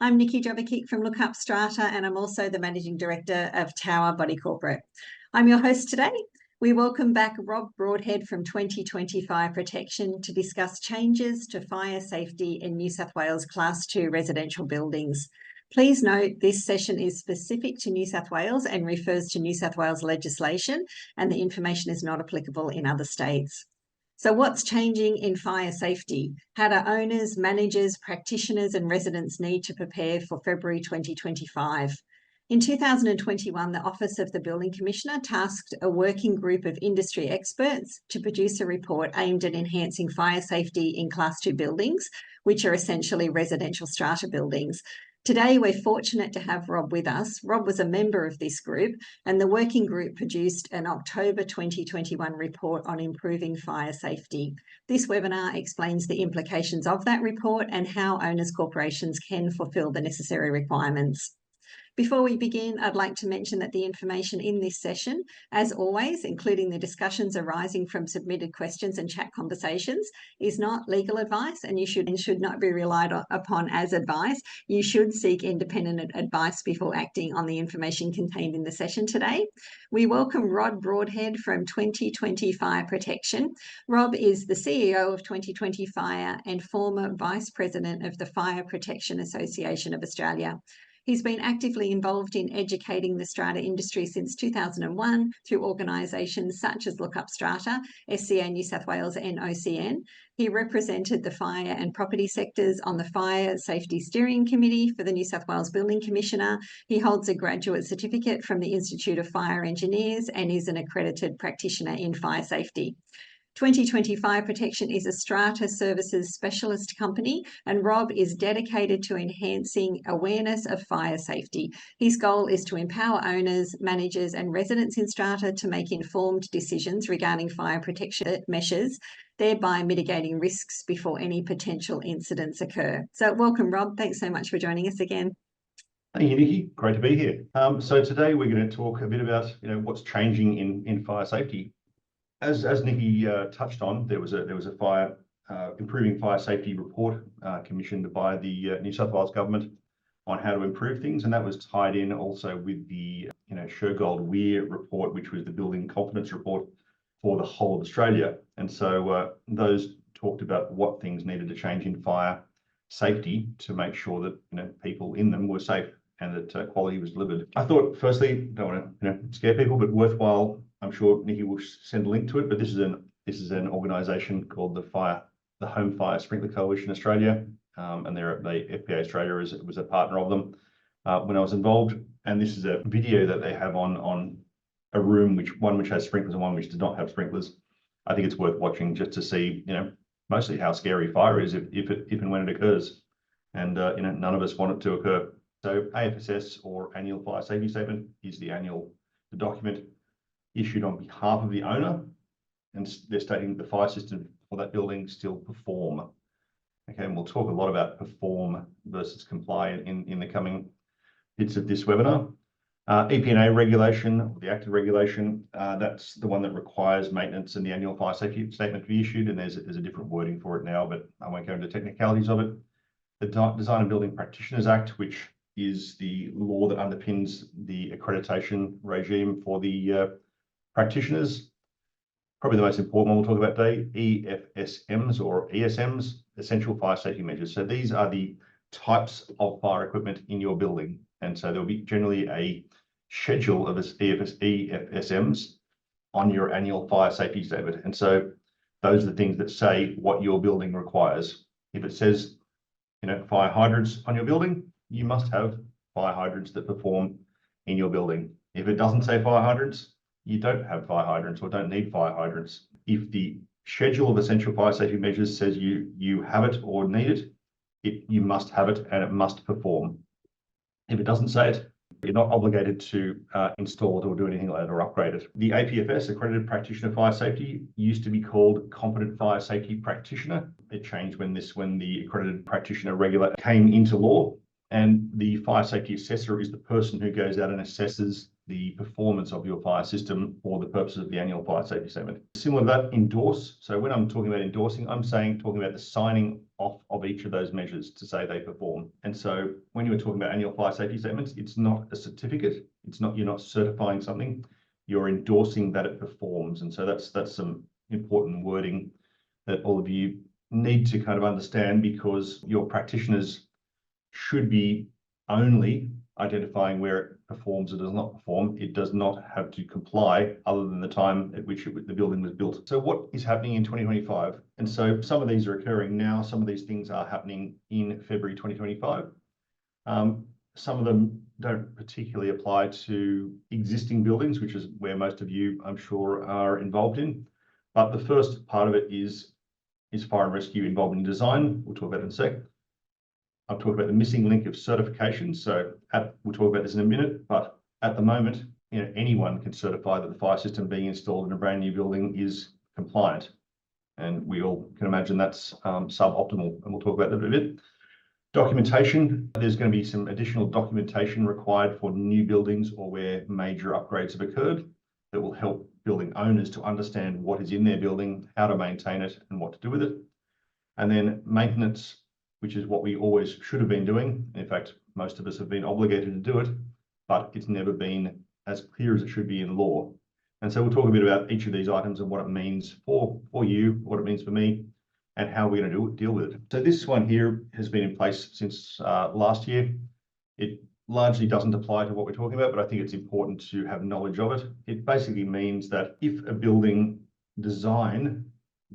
I'm Nikki Jovicic from LookUpStrata, and I'm also the Managing Director of Tower Body Corporate. I'm your host today. We welcome back Rob Broadhead from 2020 Fire Protection to discuss changes to fire safety in New South Wales Class 2 residential buildings. Please note this session is specific to New South Wales and refers to New South Wales legislation, and the information is not applicable in other states. So what's changing in fire safety? How do owners, managers, practitioners and residents need to prepare for February 2025? In 2021, the Office of the Building Commissioner tasked a working group of industry experts to produce a report aimed at enhancing fire safety in Class 2 buildings, which are essentially residential strata buildings. Today, we're fortunate to have Rob with us. Rob was a member of this group, and the working group produced an October 2021 report on improving fire safety. This webinar explains the implications of that report and how owners' corporations can fulfil the necessary requirements. Before we begin, I'd like to mention that the information in this session, as always, including the discussions arising from submitted questions and chat conversations, is not legal advice and should not be relied upon as advice. You should seek independent advice before acting on the information contained in the session today. We welcome Rob Broadhead from 2020 Fire Protection. Rob is the CEO of 2020 Fire and former Vice President of the Fire Protection Association of Australia. He's been actively involved in educating the strata industry since 2001 through organisations such as LookUpStrata, SCA New South Wales and OCN. He represented the fire and property sectors on the Fire Safety Steering Committee for the New South Wales Building Commissioner. He holds a graduate certificate from the Institute of Fire Engineers and is an accredited practitioner in fire safety. 2020 Fire Protection is a strata services specialist company, and Rob is dedicated to enhancing awareness of fire safety. His goal is to empower owners, managers and residents in strata to make informed decisions regarding fire protection measures, thereby mitigating risks before any potential incidents occur. So welcome, Rob. Thanks so much for joining us again. Thank you, Nikki. Great to be here. So today we're going to talk a bit about what's changing in fire safety. As Nikki touched on, there was a fire improving fire safety report commissioned by the New South Wales government on how to improve things, and that was tied in also with the Shergold Weir report, which was the building confidence report for the whole of Australia. And so those talked about what things needed to change in fire safety to make sure that people in them were safe and that quality was delivered. I thought, firstly, don't want to scare people, but worthwhile. I'm sure Nikki will send a link to it, but this is an organisation called the Home Fire Sprinkler Coalition Australia, and the FPA Australia was a partner of them when I was involved. And this is a video that they have on a room which has sprinklers and one which does not have sprinklers. I think it's worth watching just to see, mostly how scary fire is if and when it occurs, and none of us want it to occur. So AFSS, or Annual Fire Safety Statement, is the document issued on behalf of the owner, and they're stating the fire system for that building still perform. Okay, and we'll talk a lot about perform versus comply in the coming bits of this webinar. EPA regulation, or the active regulation, that's the one that requires maintenance and the annual fire safety statement to be issued, and there's a different wording for it now, but I won't go into technicalities of it. The Design and Building Practitioners Act, which is the law that underpins the accreditation regime for the practitioners. Probably the most important one we'll talk about today, EFSMs or ESMs, Essential Fire Safety Measures. So these are the types of fire equipment in your building. And so there'll be generally a schedule of EFSMs on your annual fire safety statement. And so those are the things that say what your building requires. If it says, fire hydrants on your building, you must have fire hydrants that perform in your building. If it doesn't say fire hydrants, you don't have fire hydrants or don't need fire hydrants. If the schedule of essential fire safety measures says you have it or need it, you must have it and it must perform. If it doesn't say it, you're not obligated to install it or do anything like that or upgrade it. The APFS, Accredited Practitioner Fire Safety, used to be called Competent Fire Safety Practitioner. It changed when the Accredited Practitioner Regulator came into law, and the fire safety assessor is the person who goes out and assesses the performance of your fire system for the purposes of the annual fire safety statement. Similar to that, endorse. So when I'm talking about endorsing, I'm talking about the signing off of each of those measures to say they perform. And so when you're talking about annual fire safety statements, it's not a certificate. You're not certifying something. You're endorsing that it performs. And so that's some important wording that all of you need to kind of understand, because your practitioners should be only identifying where it performs or does not perform. It does not have to comply other than the time at which the building was built. So what is happening in 2025? And so some of these are occurring now. Some of these things are happening in February 2025. Some of them don't particularly apply to existing buildings, which is where most of you, I'm sure, are involved in. But the first part of it is fire and rescue involved in design. We'll talk about it in a sec. I'll talk about the missing link of certification. So we'll talk about this in a minute, but at the moment, anyone can certify that the fire system being installed in a brand new building is compliant. And we all can imagine that's suboptimal, and we'll talk about that in a bit. Documentation, there's going to be some additional documentation required for new buildings or where major upgrades have occurred that will help building owners to understand what is in their building, how to maintain it, and what to do with it. And then maintenance, which is what we always should have been doing. In fact, most of us have been obligated to do it, but it's never been as clear as it should be in law. And so we'll talk a bit about each of these items and what it means for you, what it means for me, and how we're going to deal with it. So this one here has been in place since last year. It largely doesn't apply to what we're talking about, but I think it's important to have knowledge of it. It basically means that if a building design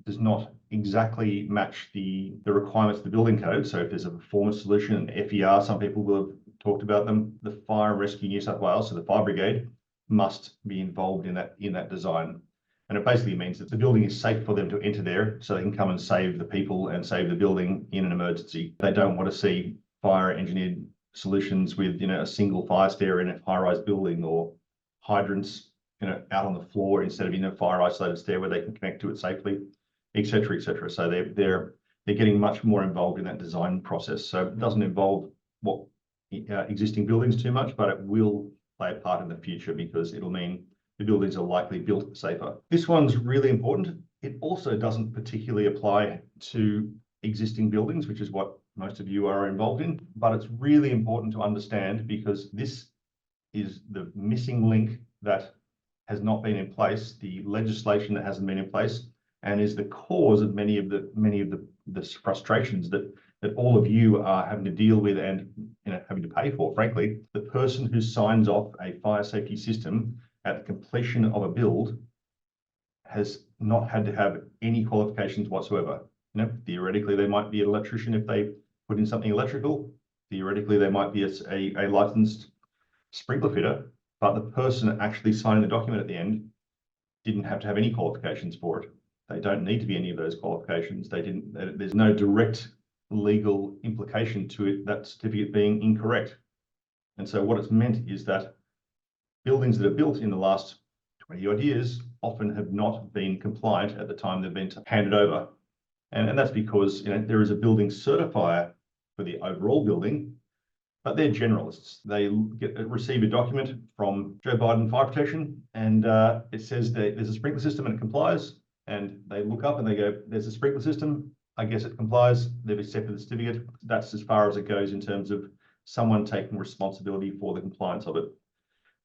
does not exactly match the requirements of the building code, so if there's a performance solution, an FER, some people will have talked about them, the Fire and Rescue New South Wales, so the fire brigade, must be involved in that design. And it basically means that the building is safe for them to enter there, so they can come and save the people and save the building in an emergency. They don't want to see fire engineered solutions with a single fire stair in a high-rise building, or hydrants out on the floor instead of in a fire isolated stair where they can connect to it safely, etc., etc. So they're getting much more involved in that design process. So it doesn't involve what existing buildings too much, but it will play a part in the future because it'll mean the buildings are likely built safer. This one's really important. It also doesn't particularly apply to existing buildings, which is what most of you are involved in, but it's really important to understand because this is the missing link that has not been in place, the legislation that hasn't been in place, and is the cause of many of the frustrations that all of you are having to deal with and having to pay for. Frankly, the person who signs off a fire safety system at the completion of a build has not had to have any qualifications whatsoever. Theoretically, they might be an electrician if they put in something electrical. Theoretically, they might be a licensed sprinkler fitter, but the person actually signing the document at the end didn't have to have any qualifications for it. They don't need to be any of those qualifications. There's no direct legal implication to it, that certificate being incorrect. And so what it's meant is that buildings that are built in the last 20 odd years often have not been compliant at the time they've been handed over. And that's because there is a building certifier for the overall building, but they're generalists. They receive a document from Joe Biden Fire Protection, and it says that there's a sprinkler system and it complies. And they look up and they go, there's a sprinkler system, I guess it complies. They've accepted the certificate. That's as far as it goes in terms of someone taking responsibility for the compliance of it.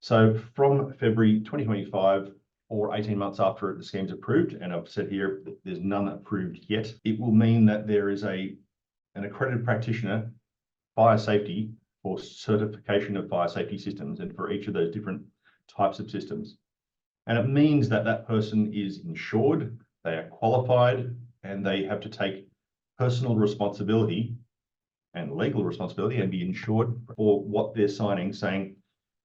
So from February 2025, or 18 months after the scheme's approved, and I've said here that there's none approved yet, it will mean that there is an accredited practitioner, fire safety, for certification of fire safety systems and for each of those different types of systems. And it means that that person is insured, they are qualified, and they have to take personal responsibility and legal responsibility and be insured for what they're signing, saying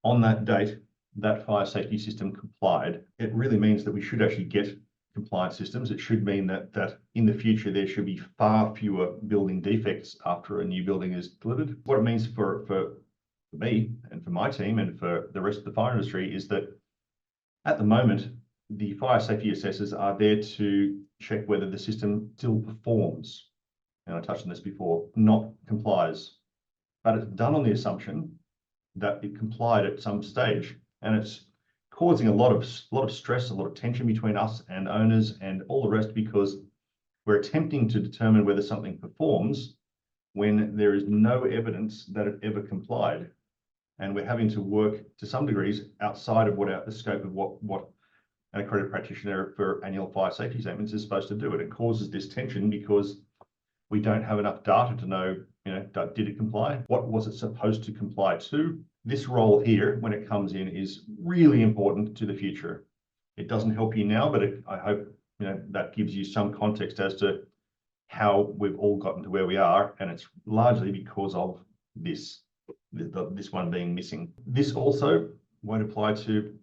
on that date, that fire safety system complied. It really means that we should actually get compliance systems. It should mean that in the future, there should be far fewer building defects after a new building is delivered. What it means for me and for my team and for the rest of the fire industry is that at the moment, the fire safety assessors are there to check whether the system still performs. And I touched on this before, not complies. But it's done on the assumption that it complied at some stage. and it's causing a lot of stress, a lot of tension between us and owners and all the rest, because we're attempting to determine whether something performs when there is no evidence that it ever complied. And we're having to work to some degrees outside of the scope of what an accredited practitioner for annual fire safety statements is supposed to do. And it causes this tension because we don't have enough data to know, did it comply? What was it supposed to comply to? This role here, when it comes in, is really important to the future. It doesn't help you now, but I hope that gives you some context as to how we've all gotten to where we are, and it's largely because of this one being missing. This also won't apply to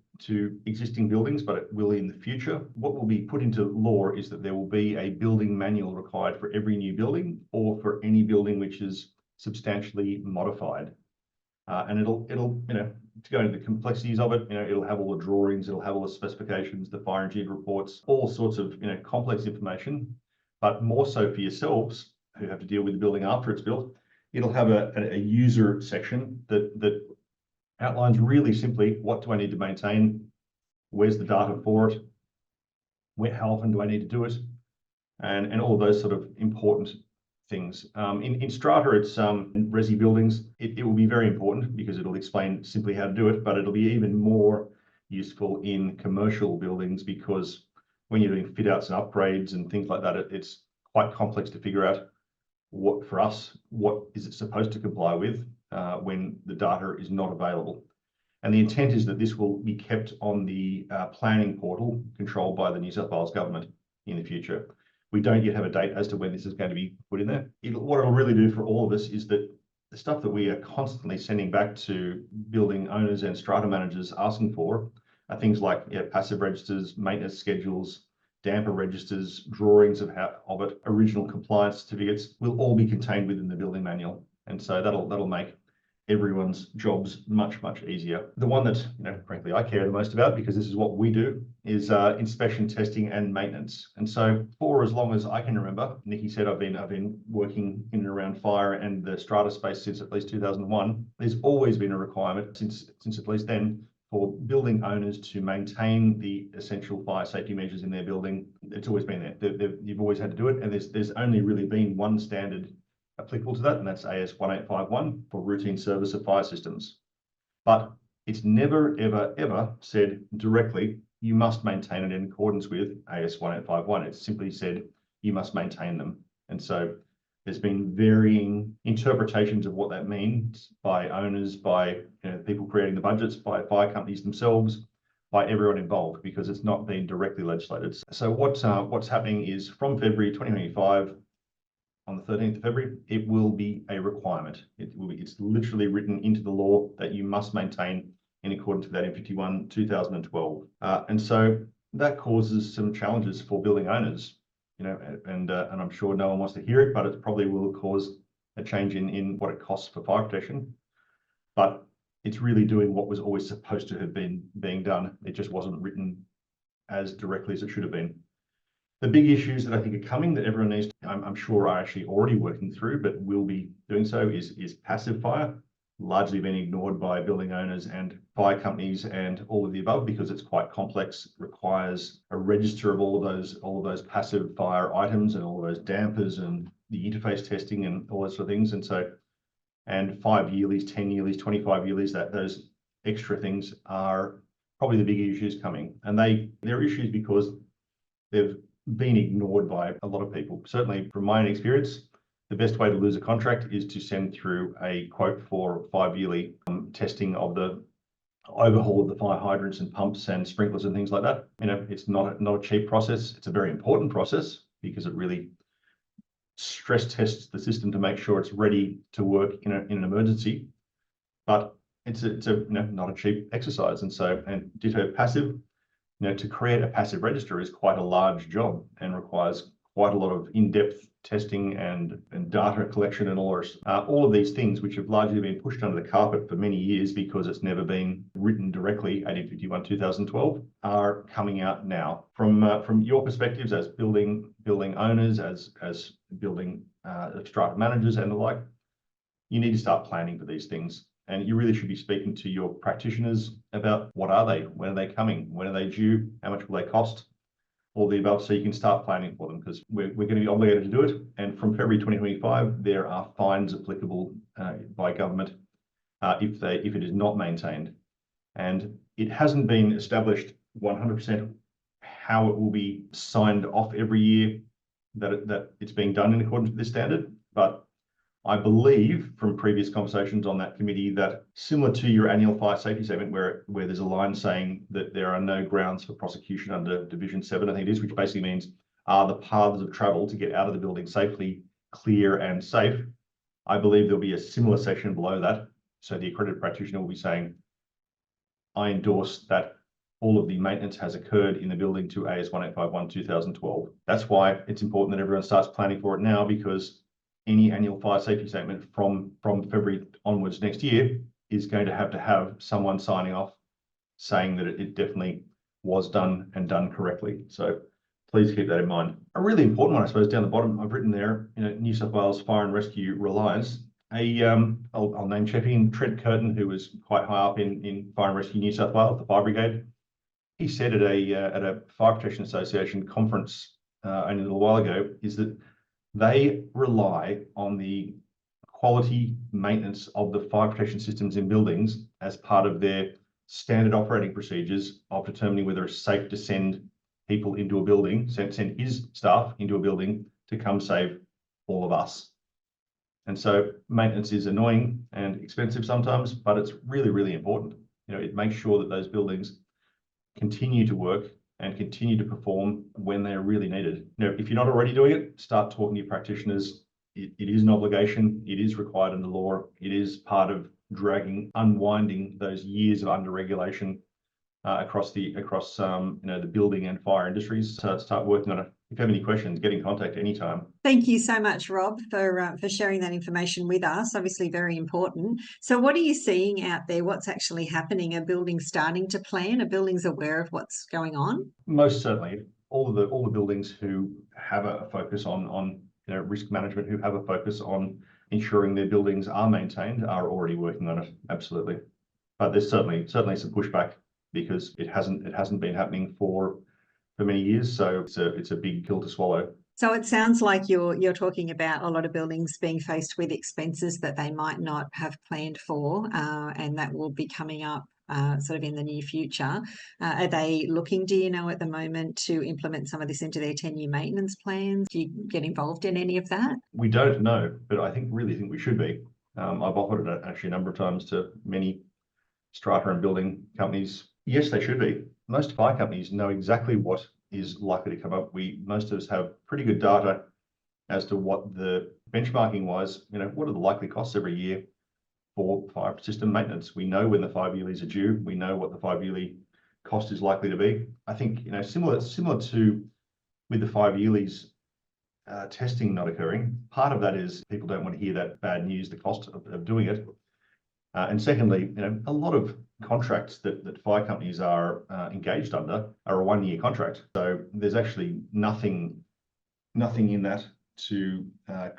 existing buildings, but it will in the future. What will be put into law is that there will be a building manual required for every new building, or for any building which is substantially modified. And it'll to go into the complexities of it, it'll have all the drawings, it'll have all the specifications, the fire engineer reports, all sorts of complex information. But more so for yourselves who have to deal with the building after it's built, it'll have a user section that outlines really simply, what do I need to maintain? Where's the data for it? How often do I need to do it? And all of those sort of important things. In strata, it's resi buildings. It will be very important because it'll explain simply how to do it, but it'll be even more useful in commercial buildings, because when you're doing fit outs and upgrades and things like that, it's quite complex to figure out what is it supposed to comply with when the data is not available. And the intent is that this will be kept on the planning portal controlled by the New South Wales government in the future. We don't yet have a date as to when this is going to be put in there. What it'll really do for all of us is that the stuff that we are constantly sending back to building owners and strata managers asking for are things like passive registers, maintenance schedules, damper registers, drawings of it, original compliance certificates, will all be contained within the building manual. And so that'll make everyone's jobs much easier. The one that frankly I care the most about, because this is what we do, is inspection, testing and maintenance. And so for as long as I can remember, Nikki said I've been working in and around fire and the strata space since at least 2001. There's always been a requirement since at least then for building owners to maintain the essential fire safety measures in their building. It's always been there. You've always had to do it, and there's only really been one standard applicable to that, and that's AS 1851 for routine service of fire systems. But it's never, ever said directly, you must maintain it in accordance with AS 1851. It's simply said, you must maintain them. And so there's been varying interpretations of what that means by owners, by people creating the budgets, by fire companies themselves, by everyone involved, because it's not been directly legislated. So what's happening is from February 2025, on the 13th of February, it will be a requirement. It's literally written into the law that you must maintain in accordance with that N51 2012. And so that causes some challenges for building owners, and I'm sure no one wants to hear it, but it probably will cause a change in what it costs for fire protection. But it's really doing what was always supposed to have been being done. It just wasn't written as directly as it should have been. The big issues that I think are coming that everyone needs to, I'm sure are actually already working through, but will be doing so, is passive fire, largely being ignored by building owners and fire companies and all of the above, because it's quite complex, requires a register of all of those passive fire items and all of those dampers and the interface testing and all those sort of things. And 5 yearlies, 10 yearlies, 25 yearlies, those extra things are probably the big issues coming. And they're issues because they've been ignored by a lot of people. Certainly from my own experience, the best way to lose a contract is to send through a quote for 5 yearly testing of the overhaul of the fire hydrants and pumps and sprinklers and things like that. It's not a cheap process. It's a very important process because it really stress tests the system to make sure it's ready to work in an emergency. But it's not a cheap exercise. And ditto passive. To create a passive register is quite a large job and requires quite a lot of in-depth testing and data collection and all of these things, which have largely been pushed under the carpet for many years because it's never been written directly, 1851 2012, are coming out now. From your perspectives as building owners, as building strata managers and the like, you need to start planning for these things. And you really should be speaking to your practitioners about what are they, when are they coming, when are they due, how much will they cost, all the above, so you can start planning for them, because we're going to be obligated to do it. And from February 2025, there are fines applicable by government if it is not maintained. And it hasn't been established 100% how it will be signed off every year that it's being done in accordance with this standard. But I believe from previous conversations on that committee that, similar to your annual fire safety statement, where there's a line saying that there are no grounds for prosecution under Division 7, I think it is, which basically means are the paths of travel to get out of the building safely clear and safe. I believe there'll be a similar section below that. So the accredited practitioner will be saying, I endorse that all of the maintenance has occurred in the building to AS 1851/2012. That's why it's important that everyone starts planning for it now, because any annual fire safety statement from February onwards next year is going to have someone signing off saying that it definitely was done and done correctly. So please keep that in mind. A really important one, I suppose, down the bottom, I've written there, New South Wales Fire and Rescue relies. I'll name checking Trent Curtin, who was quite high up in Fire and Rescue New South Wales, the Fire Brigade. He said at a Fire Protection Association conference only a little while ago, is that they rely on the quality maintenance of the fire protection systems in buildings as part of their standard operating procedures of determining whether it's safe to send people into a building, send his staff into a building to come save all of us. And so maintenance is annoying and expensive sometimes, but it's really, really important. It makes sure that those buildings continue to work and continue to perform when they're really needed. If you're not already doing it, start talking to your practitioners. It is an obligation. It is required in the law. It is part of unwinding those years of under-regulation across the building and fire industries. So start working on it. If you have any questions, get in contact anytime. Thank you so much, Rob, for sharing that information with us. Obviously very important. So what are you seeing out there? What's actually happening? Are buildings starting to plan? Are buildings aware of what's going on? Most certainly. All the buildings who have a focus on risk management, who have a focus on ensuring their buildings are maintained, are already working on it. Absolutely. But there's certainly some pushback, because it hasn't been happening for many years. So it's a big pill to swallow. So it sounds like you're talking about a lot of buildings being faced with expenses that they might not have planned for, and that will be coming up sort of in the near future. Are they looking, do you know, at the moment to implement some of this into their 10-year maintenance plans? Do you get involved in any of that? We don't know, but I really think we should be. I've offered it actually a number of times to many strata and building companies. Yes, they should be. Most fire companies know exactly what is likely to come up. Most of us have pretty good data as to what the benchmarking was. What are the likely costs every year for fire system maintenance? We know when the 5-yearlies are due. We know what the 5-yearly cost is likely to be. I think similar to with the 5-yearlies testing not occurring. Part of that is people don't want to hear that bad news, the cost of doing it. And secondly, a lot of contracts that fire companies are engaged under are a 1-year contract. So there's actually nothing in that to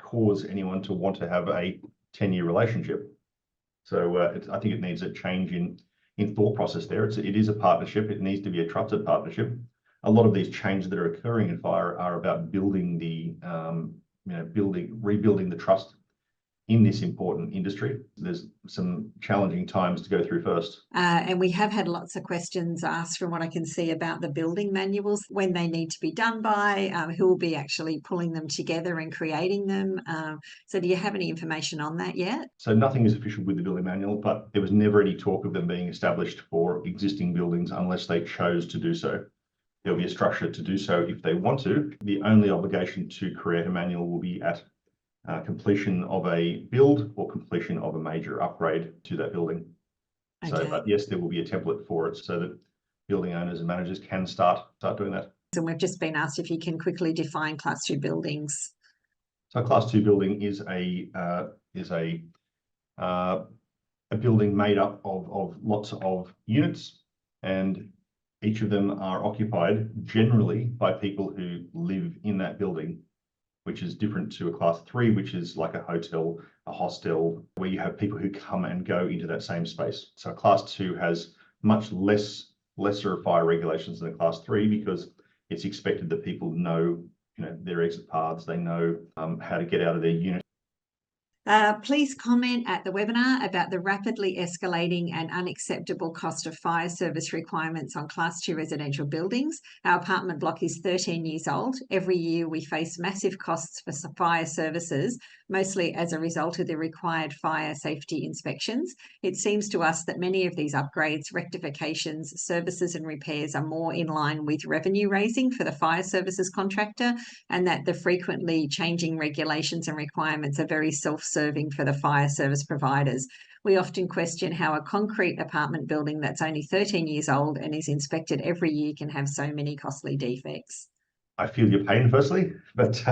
cause anyone to want to have a 10-year relationship. So I think it needs a change in thought process there. It is a partnership. It needs to be a trusted partnership. A lot of these changes that are occurring in fire are about building rebuilding the trust in this important industry. There's some challenging times to go through first. And we have had lots of questions asked, from what I can see, about the building manuals, when they need to be done by, who will be actually pulling them together and creating them. So do you have any information on that yet? So nothing is official with the building manual, but there was never any talk of them being established for existing buildings unless they chose to do so. There'll be a structure to do so if they want to. The only obligation to create a manual will be at completion of a build or completion of a major upgrade to that building. Okay. So, but yes, there will be a template for it so that building owners and managers can start doing that. And we've just been asked if you can quickly define Class 2 buildings. So, Class 2 building is a building made up of lots of units, and each of them are occupied generally by people who live in that building. which is different to a class 3, which is like a hotel, a hostel, where you have people who come and go into that same space. So a class 2 has much lesser fire regulations than a class 3, because it's expected that people know, their exit paths, they know how to get out of their unit. Please comment at the webinar about the rapidly escalating and unacceptable cost of fire service requirements on Class 2 residential buildings. Our apartment block is 13 years old. Every year we face massive costs for fire services, mostly as a result of the required fire safety inspections. It seems to us that many of these upgrades, rectifications, services and repairs are more in line with revenue raising for the fire services contractor, and that the frequently changing regulations and requirements are very self-serving for the fire service providers. We often question how a concrete apartment building that's only 13 years old and is inspected every year can have so many costly defects. I feel your pain firstly, but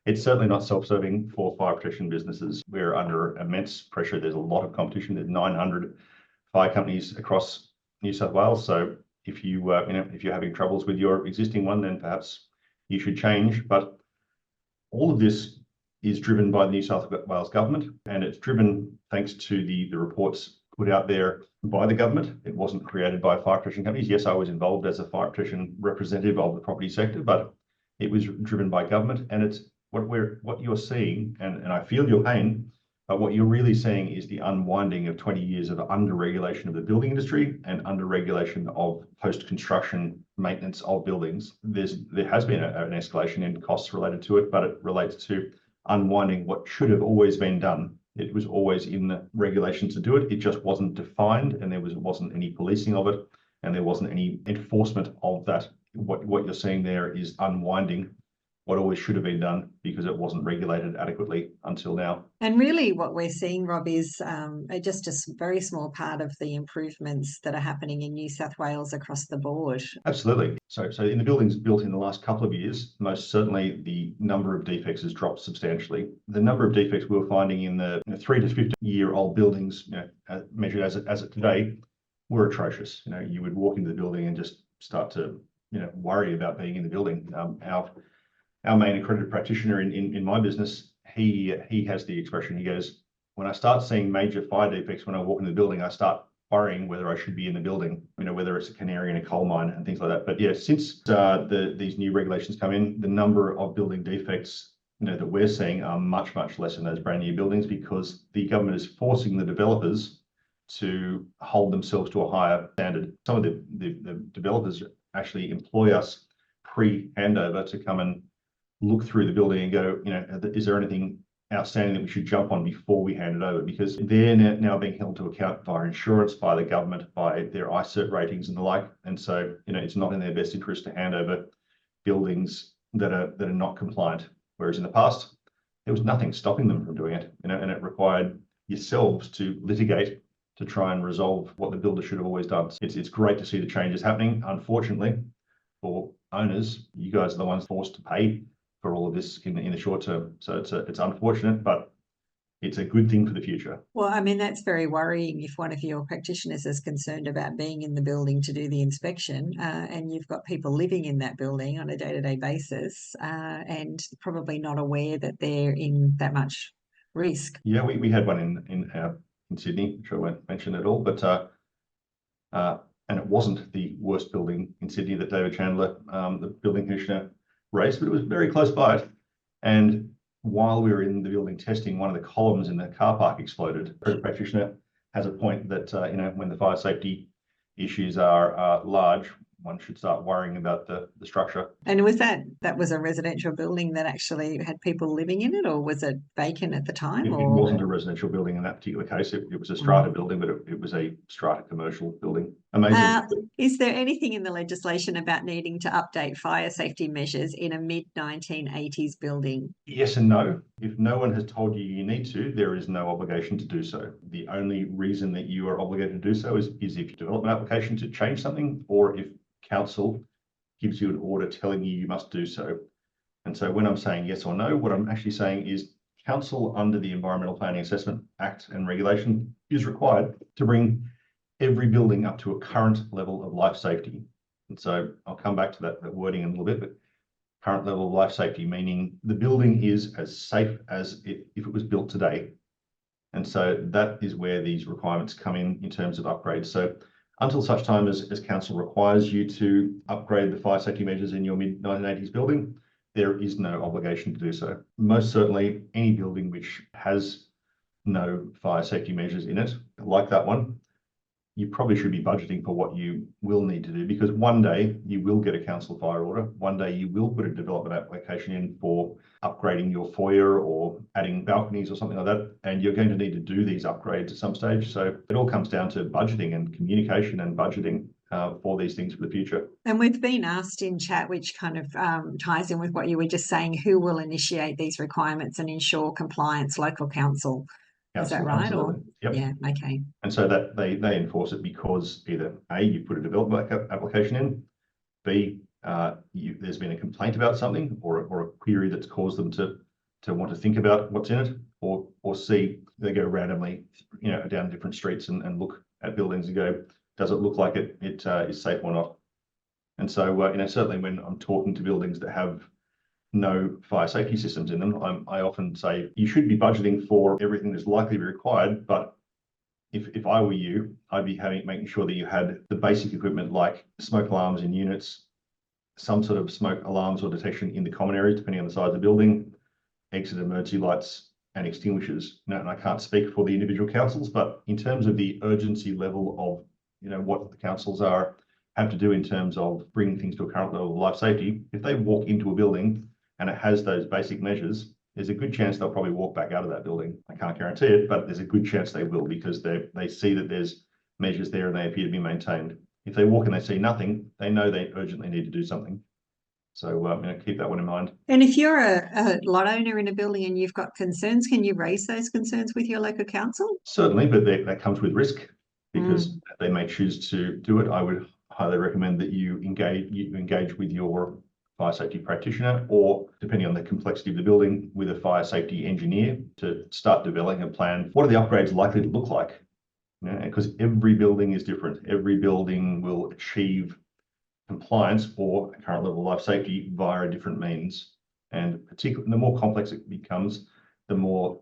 it's certainly not self-serving for fire protection businesses. We're under immense pressure. There's a lot of competition. There's 900 fire companies across New South Wales. So if if you're having troubles with your existing one, then perhaps you should change. But all of this is driven by the New South Wales government, and it's driven thanks to the reports put out there by the government. It wasn't created by fire protection companies. Yes, I was involved as a fire protection representative of the property sector, but it was driven by government. And it's what you're seeing, and I feel your pain, but what you're really seeing is the unwinding of 20 years of under-regulation of the building industry and under-regulation of post-construction maintenance of buildings. There has been an escalation in costs related to it, but it relates to unwinding what should have always been done. It was always in the regulation to do it. It just wasn't defined, and there wasn't any policing of it, and there wasn't any enforcement of that. What you're seeing there is unwinding what always should have been done because it wasn't regulated adequately until now. And really what we're seeing, Rob, is just a very small part of the improvements that are happening in New South Wales across the board. Absolutely. So in the buildings built in the last couple of years, most certainly the number of defects has dropped substantially. The number of defects we were finding in the 3 to 50-year-old buildings, measured as of today, were atrocious. You would walk into the building and just start to worry about being in the building. Our main accredited practitioner in my business, he has the expression, he goes, when I start seeing major fire defects when I walk in the building, I start worrying whether I should be in the building, whether it's a canary in a coal mine and things like that. But yeah, since these new regulations come in, the number of building defects that we're seeing are much, much less in those brand new buildings, because the government is forcing the developers to hold themselves to a higher standard. Some of the developers actually employ us pre-handover to come and look through the building and go, is there anything outstanding that we should jump on before we hand it over? Because they're now being held to account via insurance, by the government, by their ICERT ratings and the like. And so, it's not in their best interest to hand over buildings that are not compliant. Whereas in the past, there was nothing stopping them from doing it, and it required yourselves to litigate to try and resolve what the builder should have always done. It's great to see the changes happening. Unfortunately, for owners, you guys are the ones forced to pay for all of this in the short term. So it's unfortunate, but it's a good thing for the future. Well, I mean, that's very worrying if one of your practitioners is concerned about being in the building to do the inspection, and you've got people living in that building on a day-to-day basis, and probably not aware that they're in that much risk. Yeah, we had one in Sydney, which I won't mention at all, but and it wasn't the worst building in Sydney that David Chandler, the building commissioner, raised, but it was very close by it. And while we were in the building testing, one of the columns in the car park exploded. The practitioner has a point that when the fire safety issues are large, one should start worrying about the structure. And was that was a residential building that actually had people living in it, or was it vacant at the time? It wasn't a residential building in that particular case. It was a strata building, but it was a strata commercial building. Amazing. Is there anything in the legislation about needing to update fire safety measures in a mid-1980s building? Yes and no. If no one has told you need to, there is no obligation to do so. The only reason that you are obligated to do so is if you develop an application to change something, or if council gives you an order telling you must do so. And so when I'm saying yes or no, what I'm actually saying is council, under the Environmental Planning Assessment Act and regulation, is required to bring every building up to a current level of life safety. And so I'll come back to that wording in a little bit, but current level of life safety, meaning the building is as safe as if it was built today. And so that is where these requirements come in terms of upgrades. So until such time as council requires you to upgrade the fire safety measures in your mid-1980s building, there is no obligation to do so. Most certainly, any building which has no fire safety measures in it, like that one, you probably should be budgeting for what you will need to do, because one day you will get a council fire order. One day you will put a development application in for upgrading your foyer or adding balconies or something like that. And you're going to need to do these upgrades at some stage. So it all comes down to budgeting and communication and budgeting for these things for the future. And we've been asked in chat, which kind of ties in with what you were just saying, who will initiate these requirements and ensure compliance? Local council. Is that right? Absolutely. Yep. Yeah, okay. And so that they enforce it because either A, you put a development application in, B, there's been a complaint about something or a query that's caused them to want to think about what's in it, or C, they go randomly, down different streets and look at buildings and go, does it look like it is safe or not? And so, certainly when I'm talking to buildings that have no fire safety systems in them, I often say you should be budgeting for everything that's likely to be required. But if I were you, I'd be making sure that you had the basic equipment like smoke alarms in units, some sort of smoke alarms or detection in the common areas, depending on the size of the building, exit emergency lights and extinguishers. And I can't speak for the individual councils, but in terms of the urgency level of what the councils have to do in terms of bringing things to a current level of life safety, if they walk into a building and it has those basic measures, there's a good chance they'll probably walk back out of that building. I can't guarantee it, but there's a good chance they will, because they see that there's measures there and they appear to be maintained. If they walk and they see nothing, they know they urgently need to do something. So keep that one in mind. And if you're a lot owner in a building and you've got concerns, can you raise those concerns with your local council? Certainly, but that comes with risk, because they may choose to do it. I would highly recommend that you engage with your fire safety practitioner, or depending on the complexity of the building, with a fire safety engineer to start developing a plan. What are the upgrades likely to look like? Because every building is different. Every building will achieve compliance or current level of life safety via different means. And particularly the more complex it becomes, the more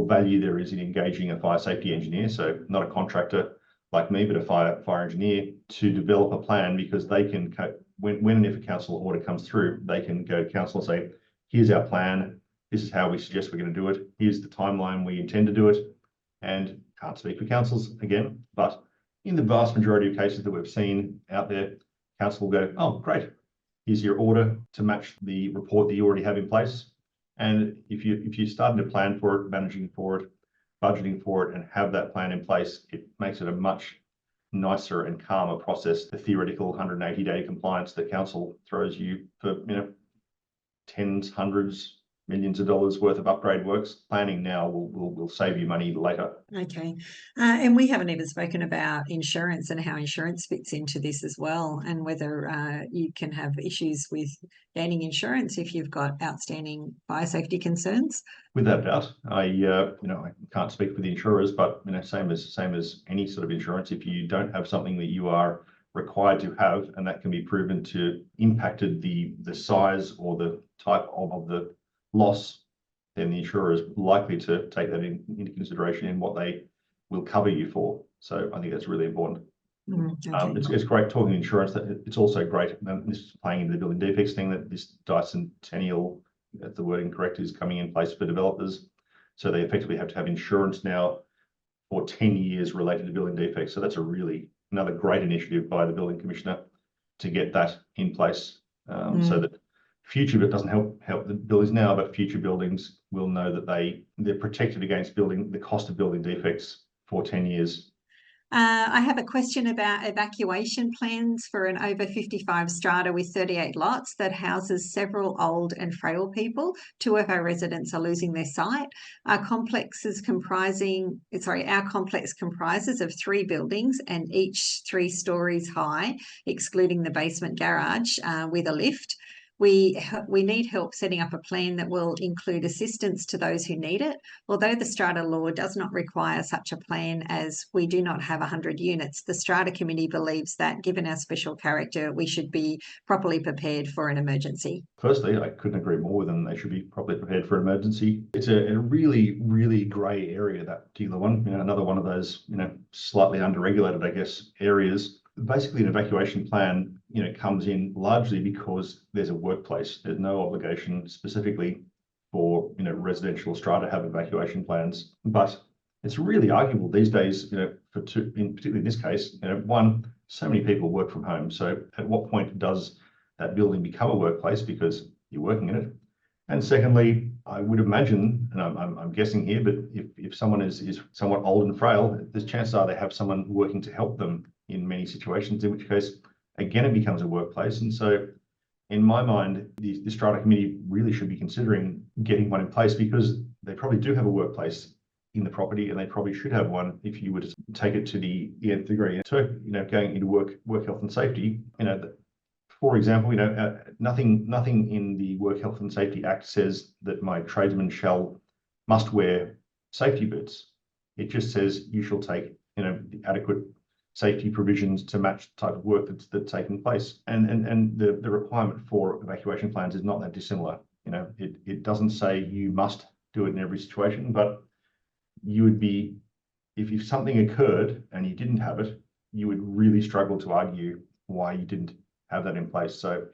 value there is in engaging a fire safety engineer. So not a contractor like me, but a fire engineer, to develop a plan, because they can, when and if a council order comes through, they can go to council and say, here's our plan, this is how we suggest we're going to do it, here's the timeline we intend to do it. And can't speak for councils again, but in the vast majority of cases that we've seen out there, council will go, oh, great, here's your order to match the report that you already have in place. And if you're starting to plan for it, managing for it, budgeting for it, and have that plan in place, it makes it a much nicer and calmer process. The theoretical 180-day compliance that council throws you for tens, hundreds, millions of dollars worth of upgrade works, planning now will save you money later. Okay. And we haven't even spoken about insurance and how insurance fits into this as well, and whether you can have issues with gaining insurance if you've got outstanding fire safety concerns. Without doubt, I can't speak for the insurers, but same as any sort of insurance, if you don't have something that you are required to have, and that can be proven to impacted the size or the type of the loss, then the insurer is likely to take that into consideration in what they will cover you for. So I think that's really important. Okay. It's great talking insurance. That it's also great, and this is playing into the building defects thing, that this bicentennial, if the wording correct, is coming in place for developers. So they effectively have to have insurance now for 10 years related to building defects. So that's another great initiative by the building commissioner to get that in place, so that future, it doesn't help the buildings now, but future buildings will know that they're protected against the cost of building defects for 10 years. I have a question about evacuation plans for an over 55 strata with 38 lots that houses several old and frail people. 2 of our residents are losing their sight. Our complex comprises of 3 buildings, and each 3 stories high, excluding the basement garage, with a lift. We need help setting up a plan that will include assistance to those who need it. Although the strata law does not require such a plan, as we do not have 100 units, the strata committee believes that given our special character, we should be properly prepared for an emergency. Firstly, I couldn't agree more with them. They should be properly prepared for an emergency. It's a really, really grey area, that particular one. Another one of those, slightly underregulated, I guess, areas. Basically, an evacuation plan, comes in largely because there's a workplace. There's no obligation specifically for, residential strata to have evacuation plans. But it's really arguable these days, particularly in this case, one, so many people work from home. So at what point does that building become a workplace because you're working in it? And secondly, I would imagine, and I'm guessing here, but if someone is somewhat old and frail, there's chances are they have someone working to help them in many situations, in which case, again, it becomes a workplace. And so in my mind, the strata committee really should be considering getting one in place, because they probably do have a workplace in the property, and they probably should have one if you were to take it to the nth degree. So, going into work health and safety, for example, nothing in the Work Health and Safety Act says that my tradesman must wear safety boots. It just says you shall take, the adequate safety provisions to match the type of work that's taking place. And the requirement for evacuation plans is not that dissimilar. It doesn't say you must do it in every situation, but you would be, if something occurred and you didn't have it, you would really struggle to argue why you didn't have that in place. So,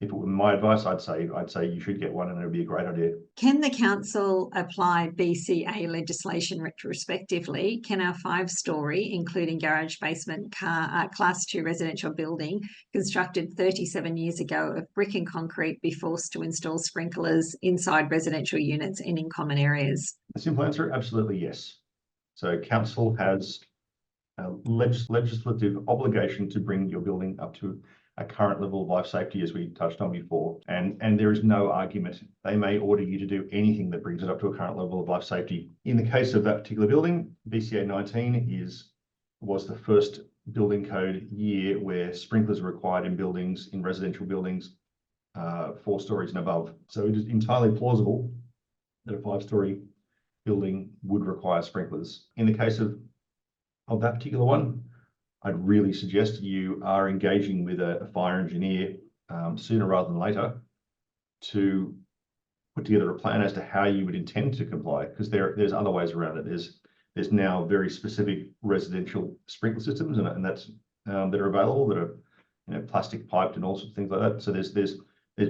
if it were my advice, I'd say you should get one, and it would be a great idea. Can the council apply BCA legislation retrospectively? Can our 5-storey, including garage, basement, class 2 residential building constructed 37 years ago of brick and concrete be forced to install sprinklers inside residential units and in common areas? The simple answer, absolutely yes. So council has a legislative obligation to bring your building up to a current level of life safety, as we touched on before. And there is no argument. They may order you to do anything that brings it up to a current level of life safety. In the case of that particular building, BCA 19 was the first building code year where sprinklers are required in residential buildings, 4 stories and above. So it is entirely plausible that a 5-storey building would require sprinklers. In the case of that particular one, I'd really suggest you are engaging with a fire engineer sooner rather than later to put together a plan as to how you would intend to comply, because there's other ways around it. There's now very specific residential sprinkler systems, and that's that are available, that are plastic piped and all sorts of things like that. So there's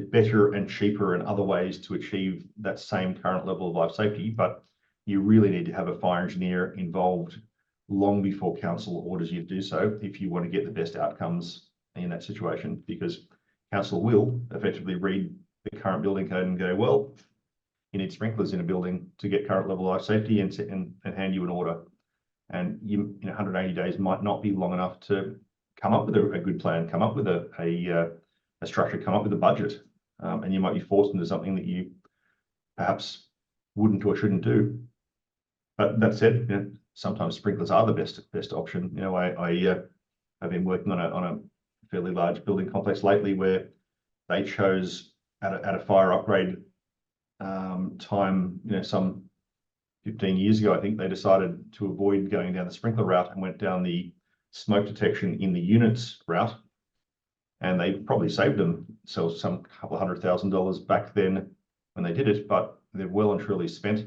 better and cheaper and other ways to achieve that same current level of life safety, but you really need to have a fire engineer involved long before council orders you to do so if you want to get the best outcomes in that situation, because council will effectively read the current building code and go, well, you need sprinklers in a building to get current level of life safety, and hand you an order. And 180 days might not be long enough to come up with a good plan, come up with a structure, come up with a budget, and you might be forced into something that you perhaps wouldn't or shouldn't do. But that said, sometimes sprinklers are the best option. I've been working on a fairly large building complex lately where they chose at a fire upgrade time, some 15 years ago, I think they decided to avoid going down the sprinkler route and went down the smoke detection in the units route. And they probably saved themselves some couple of $100,000 back then when they did it, but they've well and truly spent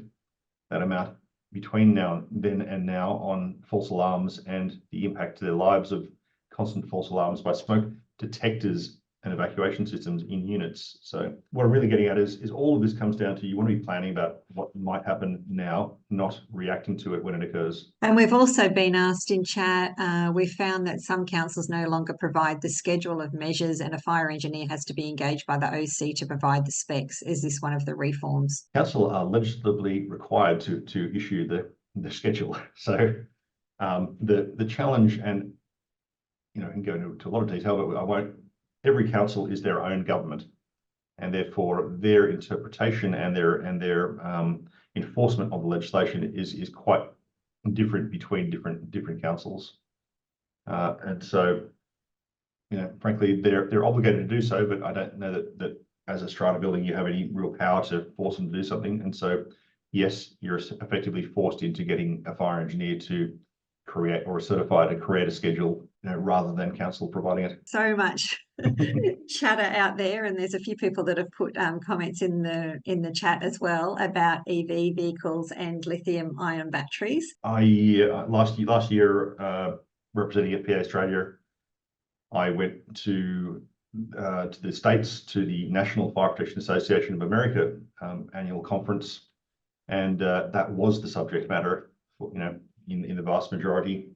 that amount between then and now on false alarms and the impact to their lives of constant false alarms by smoke detectors and evacuation systems in units. So what I'm really getting at is all of this comes down to, you want to be planning about what might happen now, not reacting to it when it occurs. And we've also been asked in chat, we found that some councils no longer provide the schedule of measures, and a fire engineer has to be engaged by the OC to provide the specs. Is this one of the reforms? Council are legislatively required to issue the schedule. So the challenge, and I can go into a lot of detail, but I won't. Every council is their own government, and therefore their interpretation and their enforcement of the legislation is quite different between different councils, and so frankly they're obligated to do so. But I don't know that as a strata building, you have any real power to force them to do something. And so, yes, you're effectively forced into getting a fire engineer to create, or a certifier to create a schedule, rather than council providing it. So much chatter out there, and there's a few people that have put comments in the chat as well about EV vehicles and lithium-ion batteries. Last year, representing FPA Australia, I went to the States, to the National Fire Protection Association of America annual conference, and that was the subject matter, in the vast majority,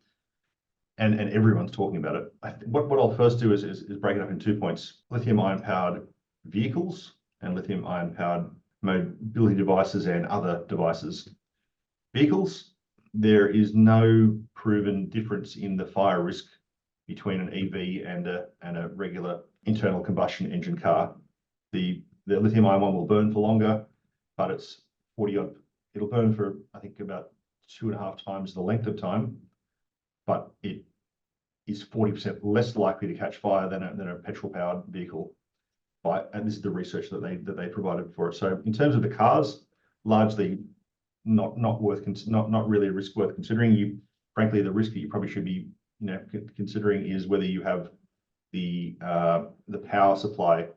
and everyone's talking about it. What I'll first do is break it up in 2 points: lithium-ion powered vehicles and lithium-ion powered mobility devices and other devices. Vehicles, there is no proven difference in the fire risk between an EV and a regular internal combustion engine car. The lithium-ion one will burn for longer, but it's 40 odd. It'll burn for, I think, about 2.5 times the length of time, but it is 40% less likely to catch fire than a petrol-powered vehicle. And this is the research that they provided for it. So in terms of the cars, largely not really a risk worth considering. Frankly, the risk that you probably should be considering is whether you have the power supply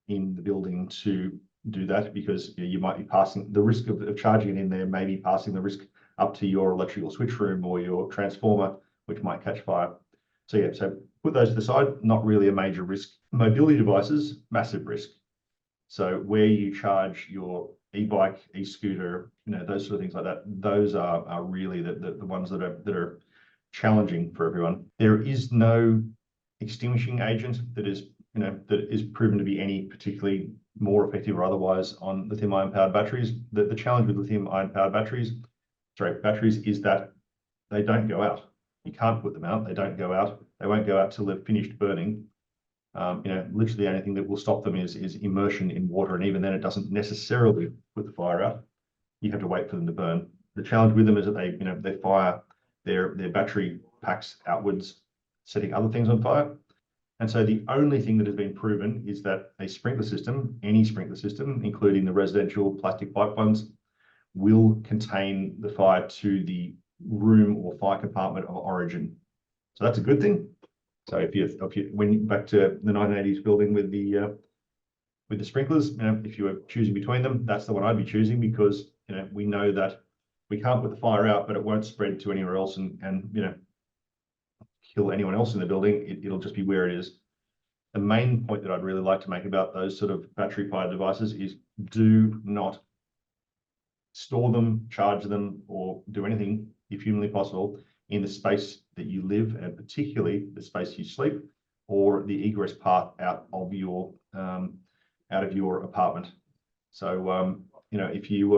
in the building to do that, because you might be passing the risk of charging it in there, maybe passing the risk up to your electrical switch room or your transformer, which might catch fire. So put those to the side, not really a major risk. Mobility devices, massive risk. So where you charge your e-bike, e-scooter, those sort of things like that, those are really the ones that are challenging for everyone. There is no extinguishing agent that is proven to be any particularly more effective or otherwise on lithium-ion powered batteries. The challenge with lithium-ion powered batteries is that they don't go out. You can't put them out. They don't go out. They won't go out till they've finished burning. Literally the only thing that will stop them is immersion in water, and even then, it doesn't necessarily put the fire out. You have to wait for them to burn. The challenge with them is that they fire their battery packs outwards, setting other things on fire. And so the only thing that has been proven is that a sprinkler system, any sprinkler system, including the residential plastic pipe ones, will contain the fire to the room or fire compartment of origin. So that's a good thing. So if you when back to the 1980s building with the sprinklers, if you were choosing between them, that's the one I'd be choosing, because we know that we can't put the fire out, but it won't spread to anywhere else and kill anyone else in the building. It'll just be where it is. The main point that I'd really like to make about those sort of battery powered devices is, do not store them, charge them, or do anything, if humanly possible, in the space that you live, and particularly the space you sleep, or the egress path out of your apartment. So if you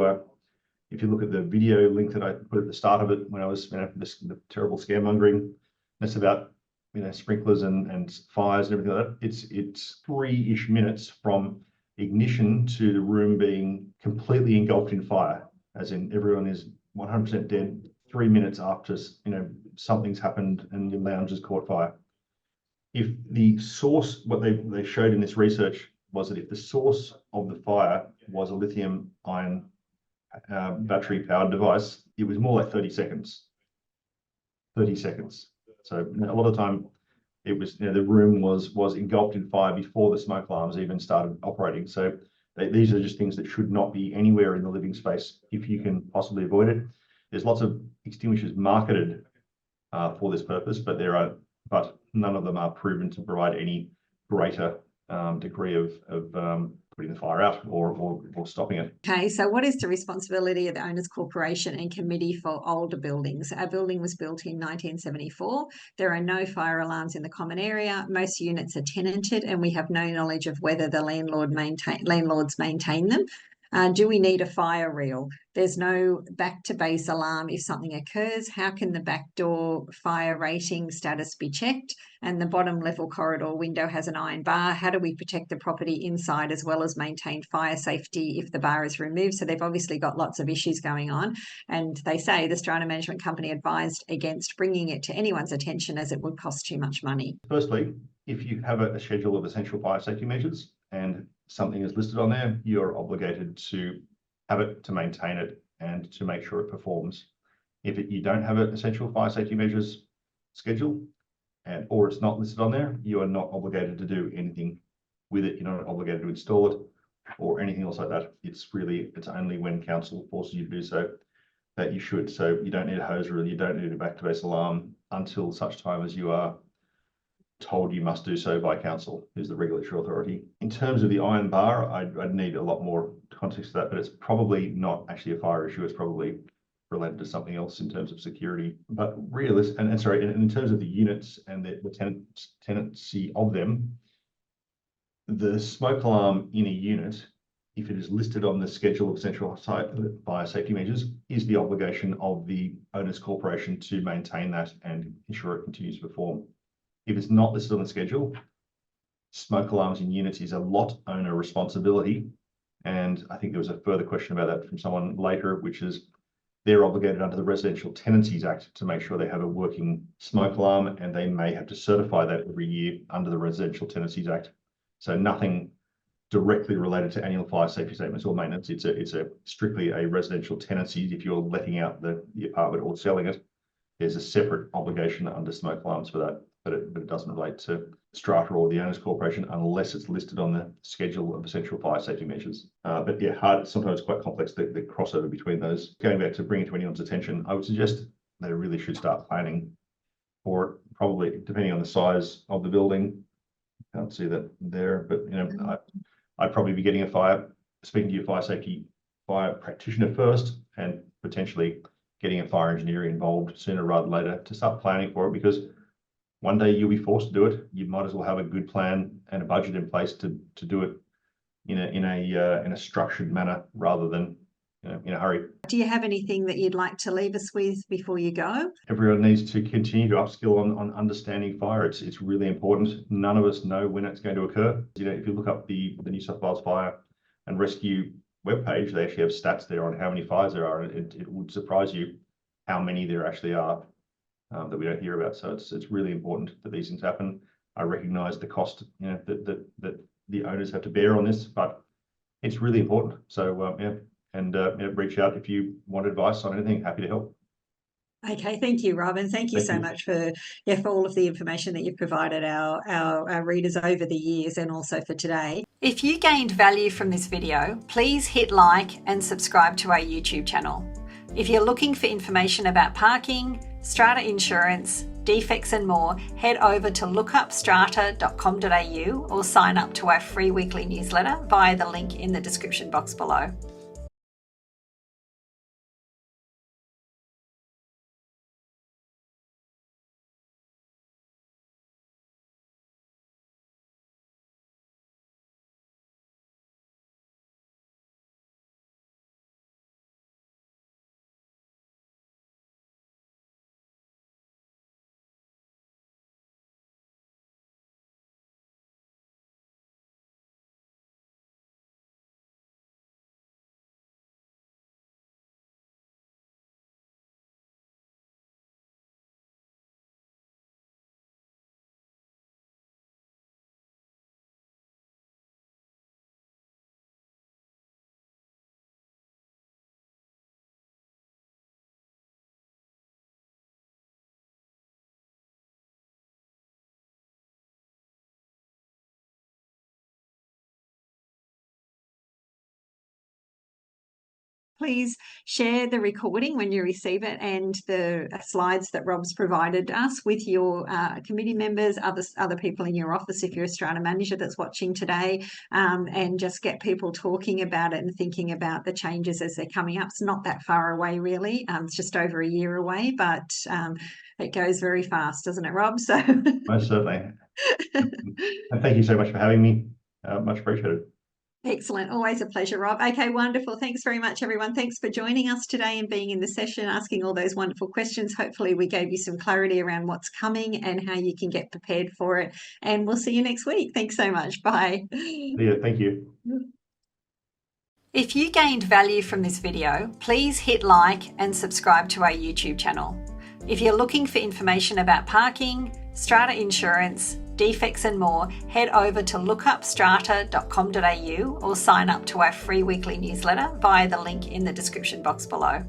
look at the video link that I put at the start of it, when I was the terrible scaremongering, that's about sprinklers and fires and everything like that. It's 3-ish minutes from ignition to the room being completely engulfed in fire, as in everyone is 100% dead. 3 minutes after something's happened and your lounge has caught fire. If the source, what they showed in this research was that if the source of the fire was a lithium-ion battery powered device, it was more like 30 seconds. 30 seconds. So a lot of the time, it was the room was engulfed in fire before the smoke alarms even started operating. So these are just things that should not be anywhere in the living space if you can possibly avoid it. There's lots of extinguishers marketed for this purpose, but none of them are proven to provide any greater degree of putting the fire out or stopping it. Okay, so what is the responsibility of the Owners Corporation and Committee for Older Buildings? Our building was built in 1974. There are no fire alarms in the common area. Most units are tenanted, and we have no knowledge of whether the landlords maintain them. Do we need a fire reel? There's no back to base alarm if something occurs. How can the back door fire rating status be checked? And the bottom level corridor window has an iron bar. How do we protect the property inside as well as maintain fire safety if the bar is removed? So they've obviously got lots of issues going on. And they say the strata management company advised against bringing it to anyone's attention as it would cost too much money. Firstly, if you have a schedule of essential fire safety measures and something is listed on there, you're obligated to have it, to maintain it, and to make sure it performs. If you don't have an essential fire safety measures schedule, or it's not listed on there, you are not obligated to do anything with it. You're not obligated to install it or anything else like that. It's only when council forces you to do so that you should. So you don't need a hose reel, you don't need a back to base alarm until such time as you are told you must do so by council, who's the regulatory authority. In terms of the iron bar, I'd need a lot more context to that, but it's probably not actually a fire issue. It's probably related to something else in terms of security. But in terms of the units and the tenancy of them, the smoke alarm in a unit, if it is listed on the schedule of essential fire safety measures, is the obligation of the owner's corporation to maintain that and ensure it continues to perform. If it's not listed on the schedule, smoke alarms in units is a lot owner responsibility. And I think there was a further question about that from someone later, which is they're obligated under the Residential Tenancies Act to make sure they have a working smoke alarm, and they may have to certify that every year under the Residential Tenancies Act. So nothing directly related to annual fire safety statements or maintenance. It's strictly a residential tenancy. If you're letting out the apartment or selling it, there's a separate obligation under smoke alarms for that, but it doesn't relate to strata or the owner's corporation unless it's listed on the schedule of essential fire safety measures. But yeah, sometimes quite complex, the crossover between those. Going back to bringing to anyone's attention, I would suggest they really should start planning for it, probably depending on the size of the building. Can't see that there, but I'd probably be getting speaking to your fire practitioner first, and potentially getting a fire engineer involved sooner rather than later to start planning for it, because one day you'll be forced to do it. You might as well have a good plan and a budget in place to do it in a structured manner rather than in a hurry. Do you have anything that you'd like to leave us with before you go? Everyone needs to continue to upskill on understanding fire. It's really important. None of us know when it's going to occur. If you look up the New South Wales Fire and Rescue webpage, they actually have stats there on how many fires there are, and it would surprise you how many there actually are that we don't hear about. So it's really important that these things happen. I recognise the cost that the owners have to bear on this, but it's really important. So reach out if you want advice on anything. Happy to help. Okay, thank you, Rob, and thank you so much for all of the information that you've provided our readers over the years, and also for today. If you gained value from this video, please hit like and subscribe to our YouTube channel. If you're looking for information about parking, strata insurance, defects and more, head over to lookupstrata.com.au or sign up to our free weekly newsletter via the link in the description box below. Please share the recording when you receive it, and the slides that Rob's provided us with your committee members, other people in your office if you're a strata manager that's watching today, and just get people talking about it and thinking about the changes as they're coming up. It's not that far away, really. It's just over a year away, but it goes very fast, doesn't it, Rob? So most certainly. And thank you so much for having me. Much appreciated. Excellent. Always a pleasure, Rob. Okay, wonderful. Thanks very much, everyone. Thanks for joining us today and being in the session, asking all those wonderful questions. Hopefully we gave you some clarity around what's coming and how you can get prepared for it. And we'll see you next week. Thanks so much. Bye. Yeah, thank you. If you gained value from this video, please hit like and subscribe to our YouTube channel. If you're looking for information about parking, strata insurance, defects and more, head over to lookupstrata.com.au or sign up to our free weekly newsletter via the link in the description box below.